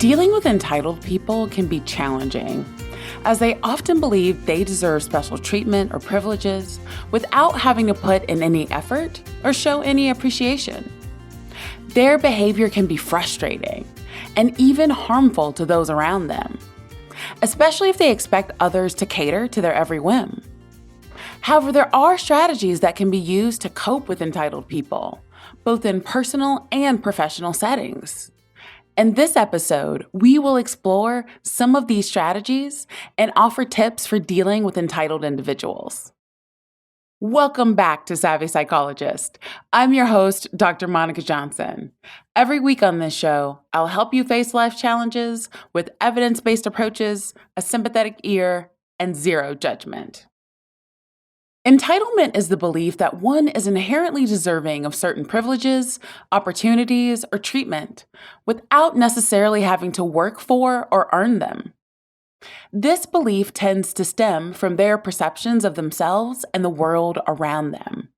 Dealing with entitled people can be challenging, as they often believe they deserve special treatment or privileges without having to put in any effort or show any appreciation. Their behavior can be frustrating and even harmful to those around them, especially if they expect others to cater to their every whim. However, there are strategies that can be used to cope with entitled people, both in personal and professional settings. In this episode, we will explore some of these strategies and offer tips for dealing with entitled individuals. Welcome back to Savvy Psychologist. I'm your host, Dr. Monica Johnson. Every week on this show, I'll help you face life challenges with evidence-based approaches, a sympathetic ear, and zero judgment. Entitlement is the belief that one is inherently deserving of certain privileges, opportunities, or treatment without necessarily having to work for or earn them. This belief tends to stem from their perceptions of themselves and the world around them.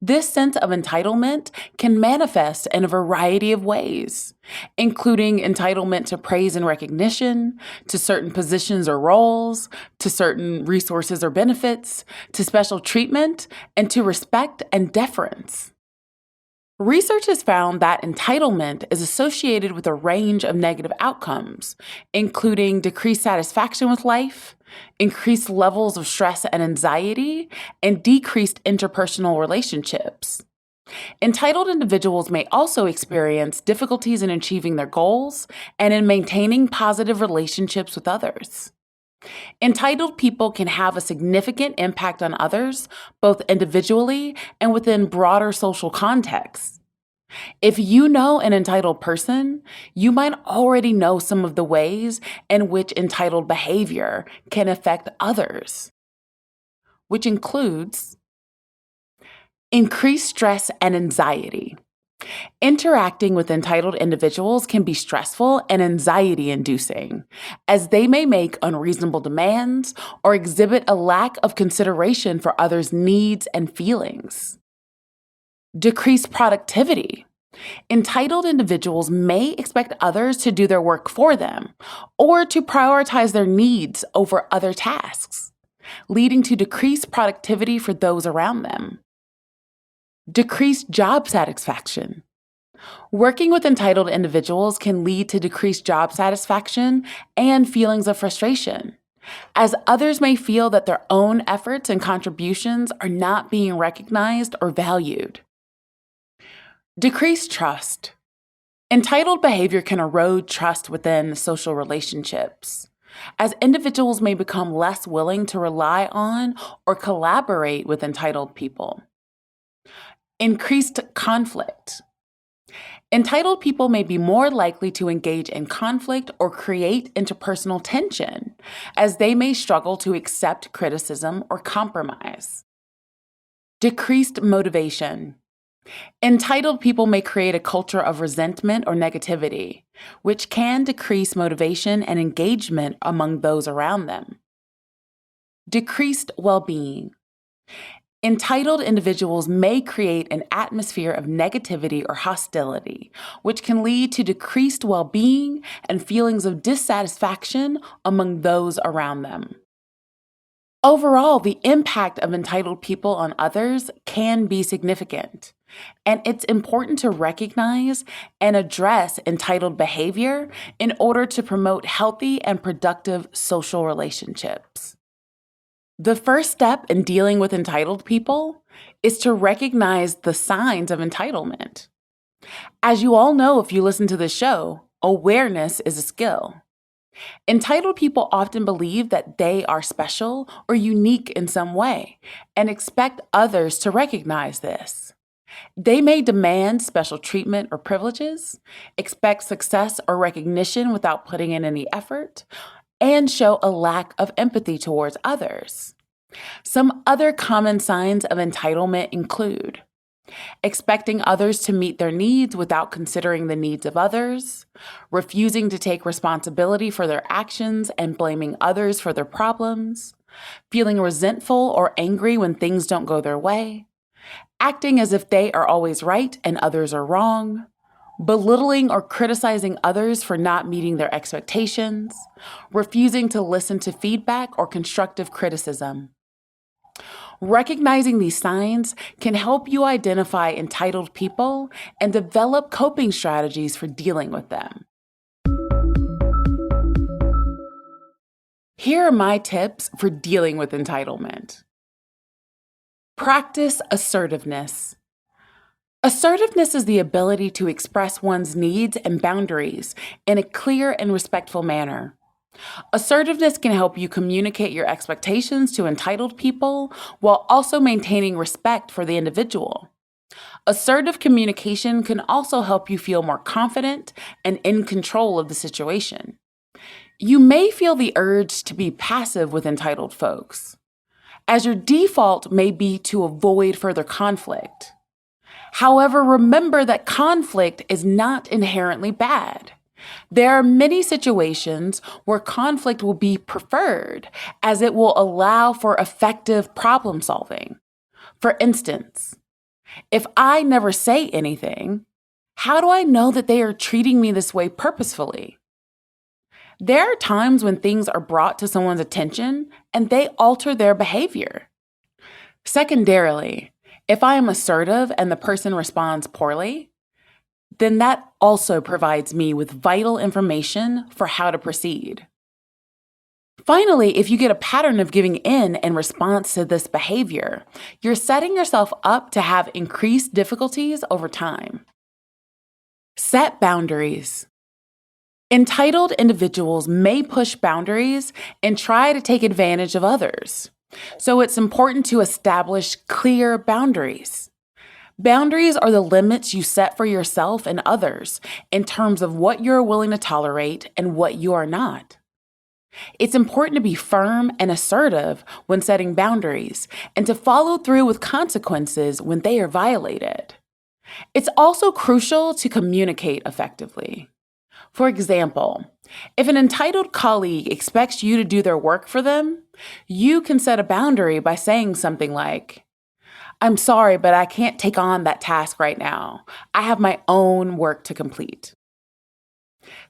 This sense of entitlement can manifest in a variety of ways, including entitlement to praise and recognition, to certain positions or roles, to certain resources or benefits, to special treatment, and to respect and deference. Research has found that entitlement is associated with a range of negative outcomes, including decreased satisfaction with life, increased levels of stress and anxiety, and decreased interpersonal relationships. Entitled individuals may also experience difficulties in achieving their goals and in maintaining positive relationships with others. Entitled people can have a significant impact on others, both individually and within broader social contexts. If you know an entitled person, you might already know some of the ways in which entitled behavior can affect others, which includes increased stress and anxiety. Interacting with entitled individuals can be stressful and anxiety-inducing, as they may make unreasonable demands or exhibit a lack of consideration for others' needs and feelings. Decreased productivity. Entitled individuals may expect others to do their work for them or to prioritize their needs over other tasks, leading to decreased productivity for those around them. Decreased job satisfaction. Working with entitled individuals can lead to decreased job satisfaction and feelings of frustration, as others may feel that their own efforts and contributions are not being recognized or valued. Decreased trust. Entitled behavior can erode trust within social relationships, as individuals may become less willing to rely on or collaborate with entitled people. Increased conflict. Entitled people may be more likely to engage in conflict or create interpersonal tension, as they may struggle to accept criticism or compromise. Decreased motivation. Entitled people may create a culture of resentment or negativity, which can decrease motivation and engagement among those around them. Decreased well-being. Entitled individuals may create an atmosphere of negativity or hostility, which can lead to decreased well-being and feelings of dissatisfaction among those around them. Overall, the impact of entitled people on others can be significant, and it's important to recognize and address entitled behavior in order to promote healthy and productive social relationships. The first step in dealing with entitled people is to recognize the signs of entitlement. As you all know if you listen to this show, awareness is a skill. Entitled people often believe that they are special or unique in some way and expect others to recognize this. They may demand special treatment or privileges, expect success or recognition without putting in any effort, and show a lack of empathy towards others. Some other common signs of entitlement include expecting others to meet their needs without considering the needs of others, refusing to take responsibility for their actions and blaming others for their problems, feeling resentful or angry when things don't go their way, acting as if they are always right and others are wrong, belittling or criticizing others for not meeting their expectations, refusing to listen to feedback or constructive criticism. Recognizing these signs can help you identify entitled people and develop coping strategies for dealing with them. Here are my tips for dealing with entitlement. Practice assertiveness. Assertiveness is the ability to express one's needs and boundaries in a clear and respectful manner. Assertiveness can help you communicate your expectations to entitled people while also maintaining respect for the individual. Assertive communication can also help you feel more confident and in control of the situation. You may feel the urge to be passive with entitled folks, as your default may be to avoid further conflict. However, remember that conflict is not inherently bad. There are many situations where conflict will be preferred, as it will allow for effective problem solving. For instance, if I never say anything, how do I know that they are treating me this way purposefully? There are times when things are brought to someone's attention and they alter their behavior. Secondarily, if I am assertive and the person responds poorly, then that also provides me with vital information for how to proceed. Finally, if you get a pattern of giving in response to this behavior, you're setting yourself up to have increased difficulties over time. Set boundaries. Entitled individuals may push boundaries and try to take advantage of others. So it's important to establish clear boundaries. Boundaries are the limits you set for yourself and others in terms of what you're willing to tolerate and what you are not. It's important to be firm and assertive when setting boundaries and to follow through with consequences when they are violated. It's also crucial to communicate effectively. For example, if an entitled colleague expects you to do their work for them, you can set a boundary by saying something like, "I'm sorry, but I can't take on that task right now. I have my own work to complete."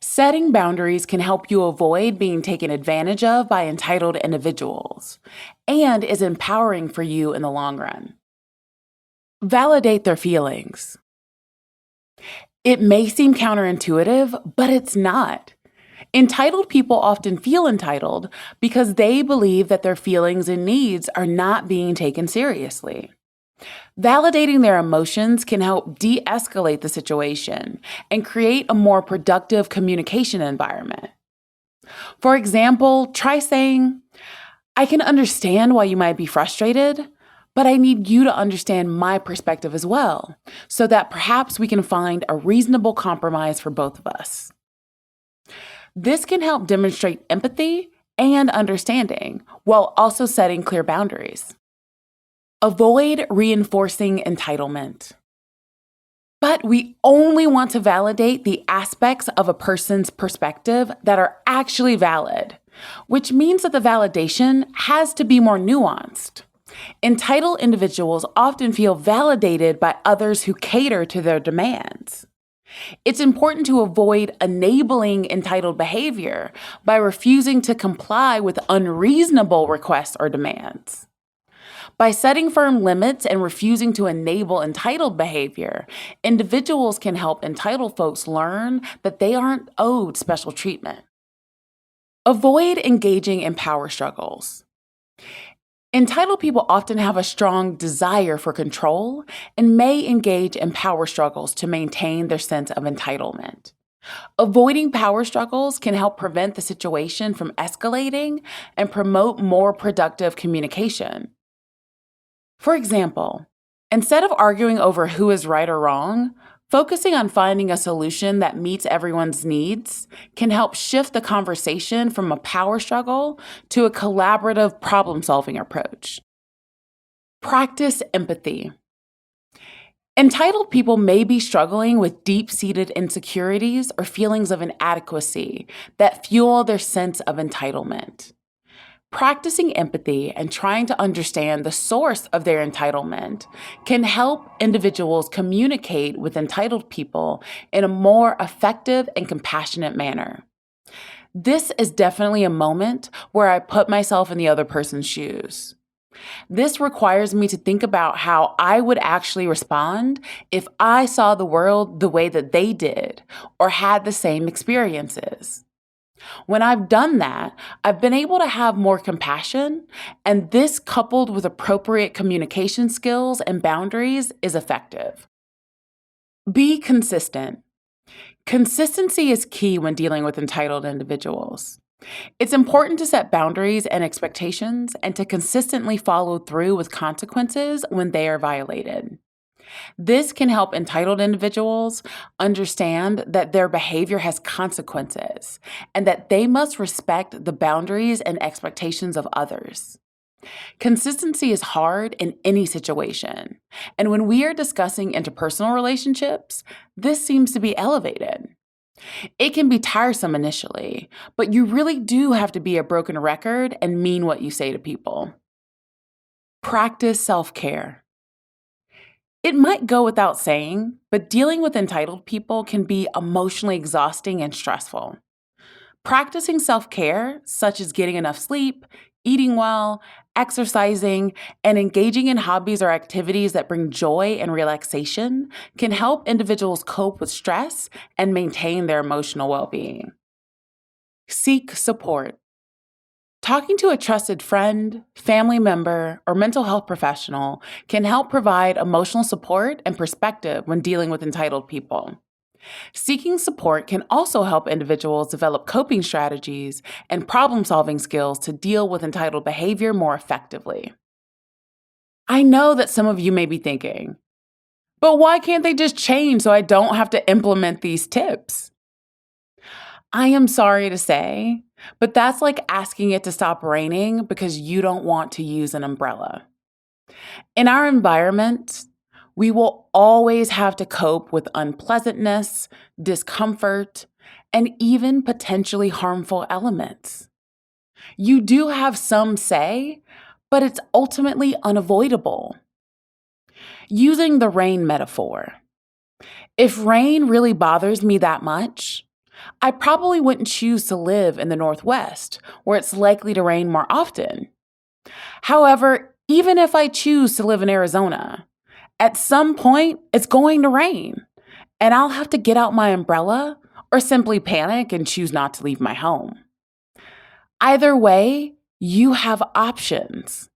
Setting boundaries can help you avoid being taken advantage of by entitled individuals and is empowering for you in the long run. Validate their feelings. It may seem counterintuitive, but it's not. Entitled people often feel entitled because they believe that their feelings and needs are not being taken seriously. Validating their emotions can help de-escalate the situation and create a more productive communication environment. For example, try saying, "I can understand why you might be frustrated, but I need you to understand my perspective as well, so that perhaps we can find a reasonable compromise for both of us." This can help demonstrate empathy and understanding while also setting clear boundaries. Avoid reinforcing entitlement. But we only want to validate the aspects of a person's perspective that are actually valid, which means that the validation has to be more nuanced. Entitled individuals often feel validated by others who cater to their demands. It's important to avoid enabling entitled behavior by refusing to comply with unreasonable requests or demands. By setting firm limits and refusing to enable entitled behavior, individuals can help entitled folks learn that they aren't owed special treatment. Avoid engaging in power struggles. Entitled people often have a strong desire for control and may engage in power struggles to maintain their sense of entitlement. Avoiding power struggles can help prevent the situation from escalating and promote more productive communication. For example, instead of arguing over who is right or wrong, focusing on finding a solution that meets everyone's needs can help shift the conversation from a power struggle to a collaborative problem-solving approach. Practice empathy. Entitled people may be struggling with deep-seated insecurities or feelings of inadequacy that fuel their sense of entitlement. Practicing empathy and trying to understand the source of their entitlement can help individuals communicate with entitled people in a more effective and compassionate manner. This is definitely a moment where I put myself in the other person's shoes. This requires me to think about how I would actually respond if I saw the world the way that they did or had the same experiences. When I've done that, I've been able to have more compassion, and this, coupled with appropriate communication skills and boundaries, is effective. Be consistent. Consistency is key when dealing with entitled individuals. It's important to set boundaries and expectations and to consistently follow through with consequences when they are violated. This can help entitled individuals understand that their behavior has consequences and that they must respect the boundaries and expectations of others. Consistency is hard in any situation, and when we are discussing interpersonal relationships, this seems to be elevated. It can be tiresome initially, but you really do have to be a broken record and mean what you say to people. Practice self-care. It might go without saying, but dealing with entitled people can be emotionally exhausting and stressful. Practicing self-care, such as getting enough sleep, eating well, exercising, and engaging in hobbies or activities that bring joy and relaxation, can help individuals cope with stress and maintain their emotional well-being. Seek support. Talking to a trusted friend, family member, or mental health professional can help provide emotional support and perspective when dealing with entitled people. Seeking support can also help individuals develop coping strategies and problem-solving skills to deal with entitled behavior more effectively. I know that some of you may be thinking, but why can't they just change so I don't have to implement these tips? I am sorry to say, but that's like asking it to stop raining because you don't want to use an umbrella. In our environment, we will always have to cope with unpleasantness, discomfort, and even potentially harmful elements. You do have some say, but it's ultimately unavoidable. Using the rain metaphor, if rain really bothers me that much, I probably wouldn't choose to live in the Northwest, where it's likely to rain more often. However, even if I choose to live in Arizona, at some point, it's going to rain, and I'll have to get out my umbrella or simply panic and choose not to leave my home. Either way, you have options,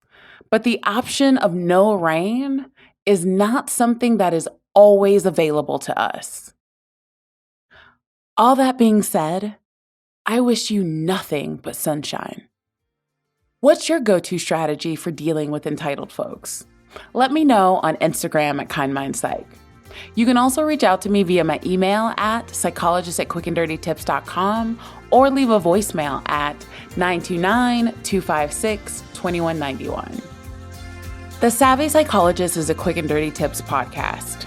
but the option of no rain is not something that is always available to us. All that being said, I wish you nothing but sunshine. What's your go-to strategy for dealing with entitled folks? Let me know on Instagram at KindMindPsych. You can also reach out to me via my email at psychologist@quickanddirtytips.com or leave a voicemail at 929-256-2191. The Savvy Psychologist is a Quick and Dirty Tips podcast.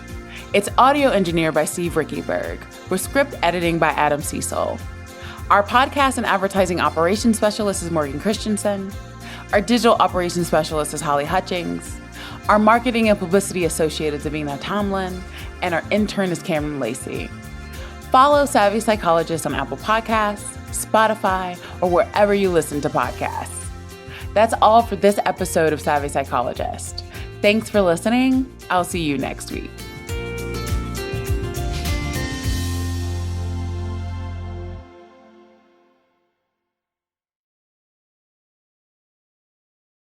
It's audio engineered by Steve Rickyberg, with script editing by Adam Cecil. Our podcast and advertising operations specialist is Morgan Christensen. Our digital operations specialist is Holly Hutchings. Our marketing and publicity associate is Davina Tomlin. And our intern is Cameron Lacey. Follow Savvy Psychologist on Apple Podcasts, Spotify, or wherever you listen to podcasts. That's all for this episode of Savvy Psychologist. Thanks for listening. I'll see you next week.